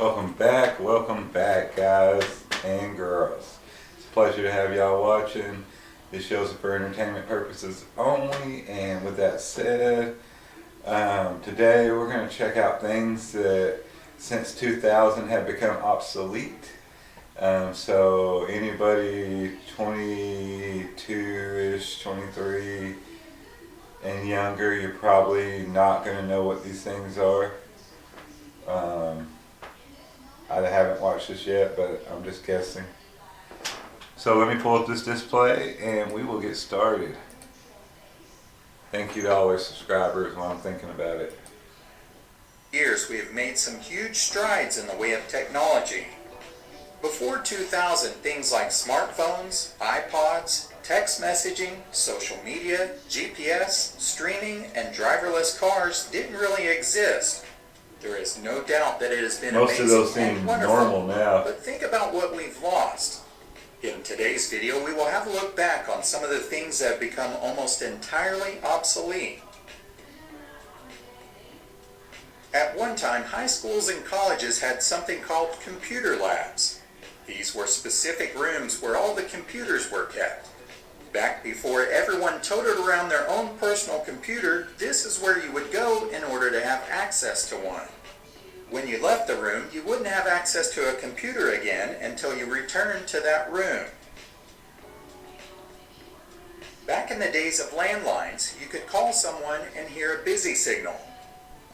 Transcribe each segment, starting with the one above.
Welcome back, guys and girls. It's a pleasure to have y'all watching. This show's for entertainment purposes only, and with that said, today we're going to check out things that since 2000 have become obsolete. So anybody 22-ish, 23 and younger, you're probably not going to know what these things are. I haven't watched this yet, but I'm just guessing. So let me pull up this display and we will get started. Thank you to all our subscribers while I'm thinking about it. Years we have made some huge strides in the way of technology. Before 2000, things like smartphones, iPods, text messaging, social media, GPS, streaming, and driverless cars didn't really exist. There is no doubt that it has been Most amazing of those seem and wonderful, normal now. but think about what we've lost. In today's video, we will have a look back on some of the things that have become almost entirely obsolete. At one time, high schools and colleges had something called computer labs. These were specific rooms where all the computers were kept. Back before everyone toted around their own personal computer, this is where you would go in order to have access to one. When you left the room, you wouldn't have access to a computer again until you returned to that room. Back in the days of landlines, you could call someone and hear a busy signal.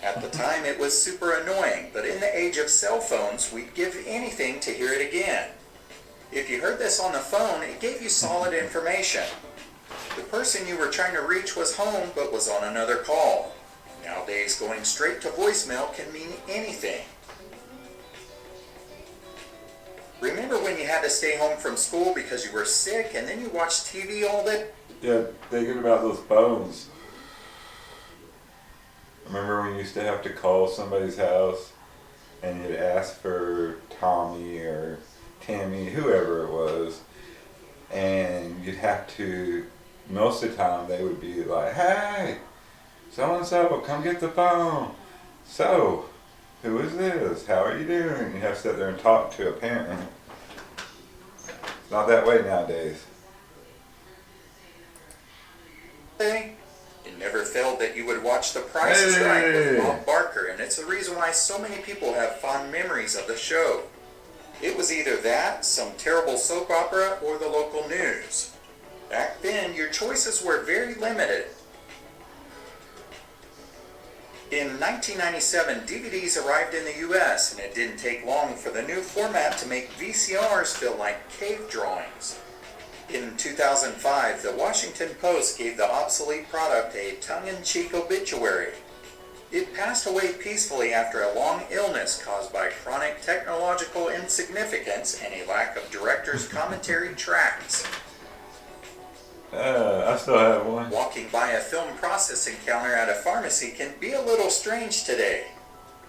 At the time it was super annoying, but in the age of cell phones, we'd give anything to hear it again. If you heard this on the phone, it gave you solid information. The person you were trying to reach was home but was on another call. Nowadays, going straight to voicemail can mean anything. Remember when you had to stay home from school because you were sick and then you watched TV all day? Yeah, thinking about those phones. Remember when you used to have to call somebody's house and you'd ask for Tommy or Tammy, whoever it was, and you'd have to, most of the time they would be like, hey, so-and-so, come get the phone. So, who is this? How are you doing? You have to sit there and talk to a parent. It's not that way nowadays. It never failed that you would watch The Price is Right with Bob Barker, and it's the reason why so many people have fond memories of the show. It was either that, some terrible soap opera, or the local news. Back then, your choices were very limited. In 1997, DVDs arrived in the US, and it didn't take long for the new format to make VCRs feel like cave drawings. In 2005, the Washington Post gave the obsolete product a tongue-in-cheek obituary. It passed away peacefully after a long illness caused by chronic technological insignificance and a lack of director's commentary tracks. I still have one. Walking by a film processing counter at a pharmacy can be a little strange today.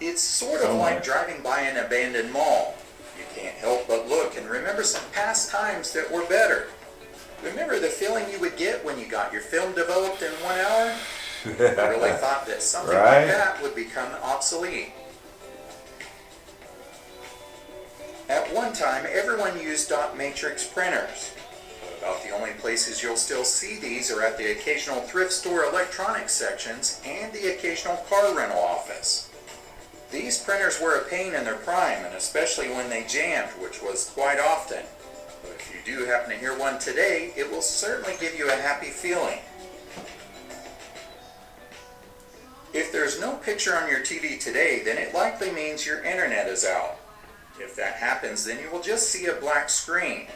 It's sort of like driving by an abandoned mall. You can't help but look and remember some past times that were better. Remember the feeling you would get when you got your film developed in 1 hour? I really thought that something like that would become obsolete. At one time, everyone used dot matrix printers. About the only places you'll still see these are at the occasional thrift store electronics sections and the occasional car rental office. These printers were a pain in their prime, and especially when they jammed, which was quite often. But if you do happen to hear one today, it will certainly give you a happy feeling. If there's no picture on your TV today, then it likely means your internet is out. If that happens, then you will just see a black screen.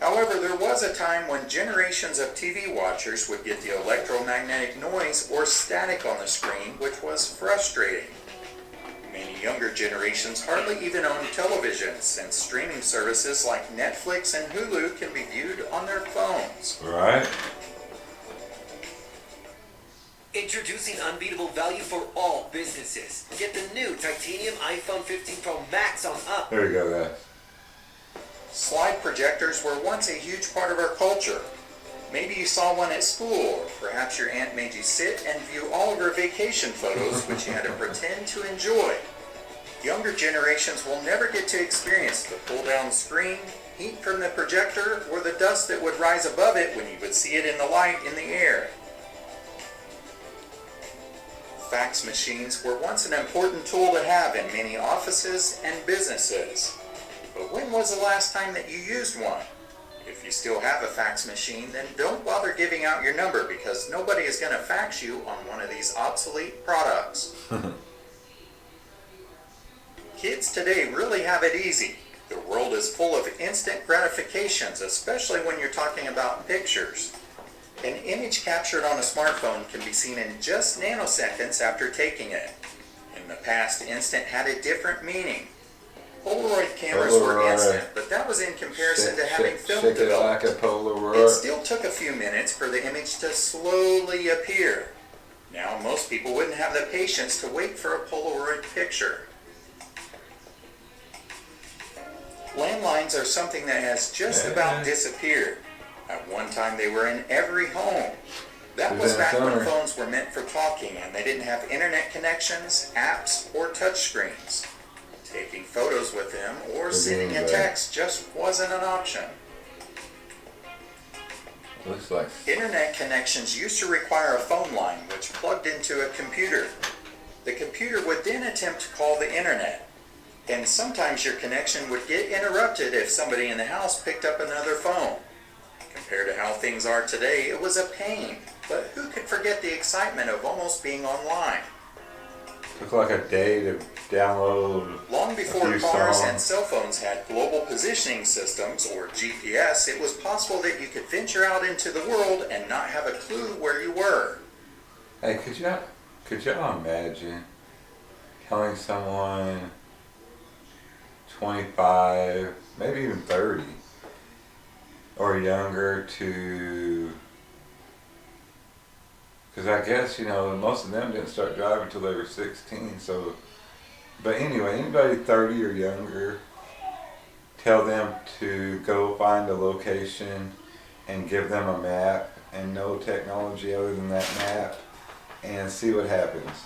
However, there was a time when generations of TV watchers would get the electromagnetic noise or static on the screen, which was frustrating. Many younger generations hardly even own television, since streaming services like Netflix and Hulu can be viewed on their phones. Right. Introducing unbeatable value for all businesses. Get the new titanium iPhone 15 Pro Max on up. There we go, guys. Slide projectors were once a huge part of our culture. Maybe you saw one at school, or perhaps your aunt made you sit and view all of her vacation photos, which you had to pretend to enjoy. Younger generations will never get to experience the pull-down screen, heat from the projector, or the dust that would rise above it when you would see it in the light in the air. Fax machines were once an important tool to have in many offices and businesses. But when was the last time that you used one? If you still have a fax machine, then don't bother giving out your number because nobody is going to fax you on one of these obsolete products. Kids today really have it easy. The world is full of instant gratifications, especially when you're talking about pictures. An image captured on a smartphone can be seen in just nanoseconds after taking it. In the past, instant had a different meaning. Polaroid cameras were instant, but that was in comparison to having film developed. Like a Polaroid. It still took a few minutes for the image to slowly appear. Now, most people wouldn't have the patience to wait for a Polaroid picture. Landlines are something that has just about disappeared. At one time, they were in every home. That was back when phones were meant for talking and they didn't have internet connections, apps, or touchscreens. Taking photos with them or sending a text just wasn't an option. Looks like Internet connections used to require a phone line which plugged into a computer. The computer would then attempt to call the internet. And sometimes your connection would get interrupted if somebody in the house picked up another phone. Compared to how things are today, it was a pain. But who could forget the excitement of almost being online? took like a day to download. Long before cars and cell phones had global positioning systems or GPS, it was possible that you could venture out into the world and not have a clue where you were. Hey, could y'all imagine telling someone 25, maybe even 30 or younger to, because I guess, most of them didn't start driving until they were 16, so, but anyway, anybody 30 or younger, tell them to go find a location and give them a map and no technology other than that map and see what happens.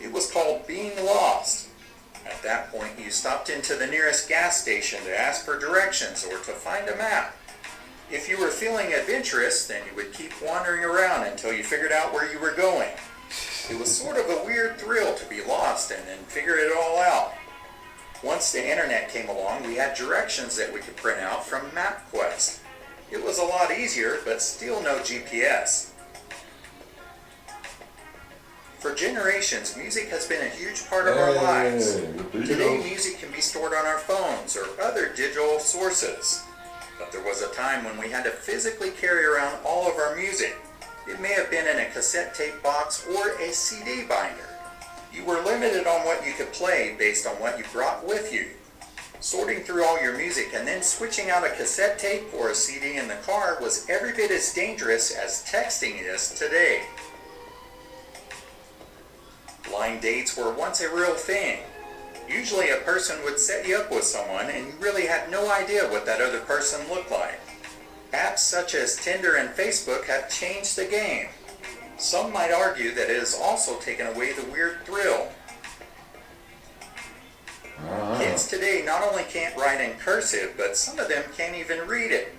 It was called being lost. At that point, you stopped into the nearest gas station to ask for directions or to find a map. If you were feeling adventurous, then you would keep wandering around until you figured out where you were going. It was sort of a weird thrill to be lost and then figure it all out. Once the internet came along, we had directions that we could print out from MapQuest. It was a lot easier, but still no GPS. For generations, music has been a huge part of our lives. Today, music can be stored on our phones or other digital sources. But there was a time when we had to physically carry around all of our music. It may have been in a cassette tape box or a CD binder. You were limited on what you could play based on what you brought with you. Sorting through all your music and then switching out a cassette tape or a CD in the car was every bit as dangerous as texting is today. Blind dates were once a real thing. Usually a person would set you up with someone and you really had no idea what that other person looked like. Apps such as Tinder and Facebook have changed the game. Some might argue that it has also taken away the weird thrill. Kids today not only can't write in cursive, but some of them can't even read it.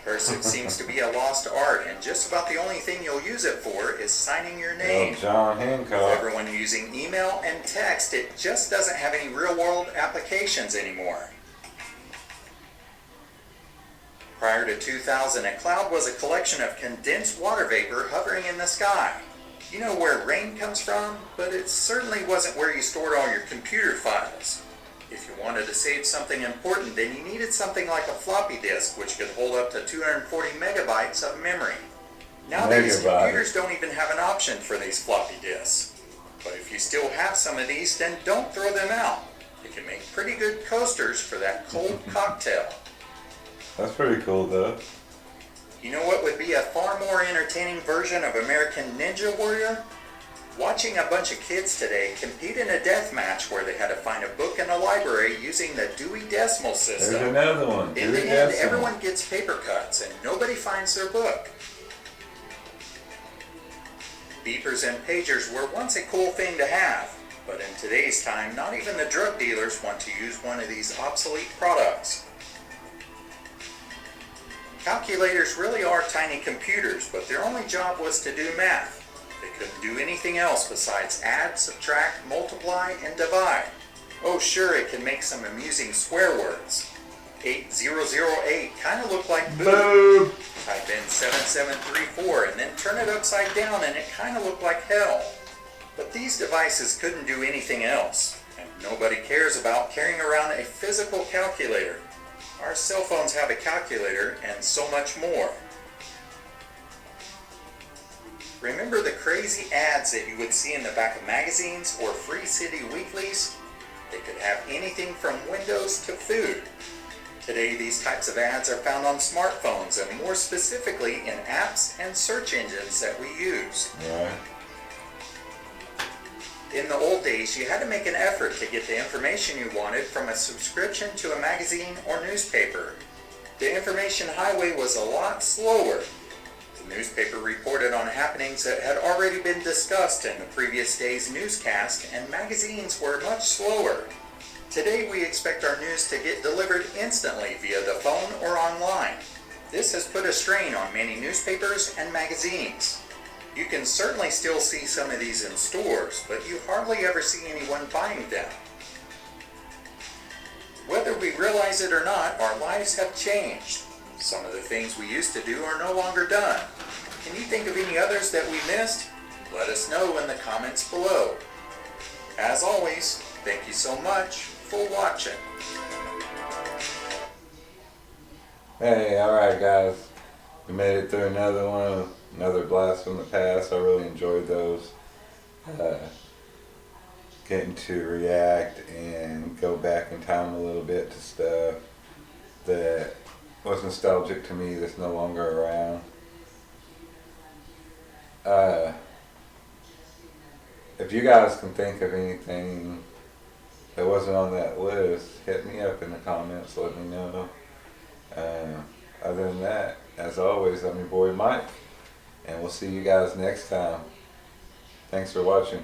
Cursive seems to be a lost art, and just about the only thing you'll use it for is signing your name. John Hancock. With everyone using email and text, it just doesn't have any real-world applications anymore. Prior to 2000, a cloud was a collection of condensed water vapor hovering in the sky. You know where rain comes from, but it certainly wasn't where you stored all your computer files. If you wanted to save something important, then you needed something like a floppy disk, which could hold up to 240 megabytes of memory. Nowadays, computers don't even have an option for these floppy disks. But if you still have some of these, then don't throw them out. You can make pretty good coasters for that cold cocktail. That's pretty cool, though. You know what would be a far more entertaining version of American Ninja Warrior? Watching a bunch of kids today compete in a death match where they had to find a book in a library using the Dewey Decimal System. There's another one. In the end, everyone gets paper cuts and nobody finds their book. Beepers and pagers were once a cool thing to have, today's time, not even the drug dealers want to use one of these obsolete products. Calculators really are tiny computers, but their only job was to do math. They couldn't do anything else besides add, subtract, multiply, and divide. Oh sure, it can make some amusing swear words. 8008 kind of looked like boo. Type in 7734 and then turn it upside down and it kind of looked like hell. But these devices couldn't do anything else, and nobody cares about carrying around a physical calculator. Our cell phones have a calculator and so much more. Remember the crazy ads that you would see in the back of magazines or free city weeklies? They could have anything from windows to food. Today, these types of ads are found on smartphones and more specifically in apps and search engines that we use. Right. In the old days, you had to make an effort to get the information you wanted from a subscription to a magazine or newspaper. The information highway was a lot slower. The newspaper reported on happenings that had already been discussed in the previous day's newscast, and magazines were much slower. Today, we expect our news to get delivered instantly via the phone or online. This has put a strain on many newspapers and magazines. You can certainly still see some of these in stores, but you hardly ever see anyone buying them. Whether we realize it or not, our lives have changed. Some of the things we used to do are no longer done. Can you think of any others that we missed? Let us know in the comments below. As always, thank you so much for watching. Hey, alright guys. We made it through another one, another blast from the past. I really enjoyed those. Getting to react and go back in time a little bit to stuff that was nostalgic to me that's no longer around. If you guys can think of anything that wasn't on that list, hit me up in the comments, let me know. Other than that, as always, I'm your boy Mike, and we'll see you guys next time. Thanks for watching.